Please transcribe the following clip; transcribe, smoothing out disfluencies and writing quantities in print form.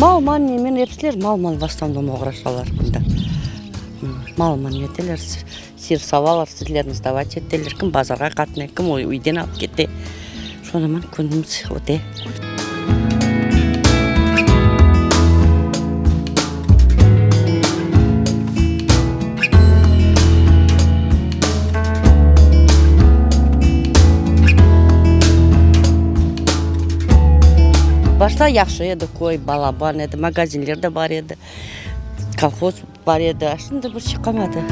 Малман немен епсілер, малман в основном оғырашалар бұнда. Малман етелер, сир савалар, сіздерін сдавать етелер, кім базарға қатыны, кім үйден алып кетті. Шонаман күніміз өте. Башта яқшы еді, қой, балабан еді, магазинлер де бар еді, колхоз бар еді, ашында бір шыққамады.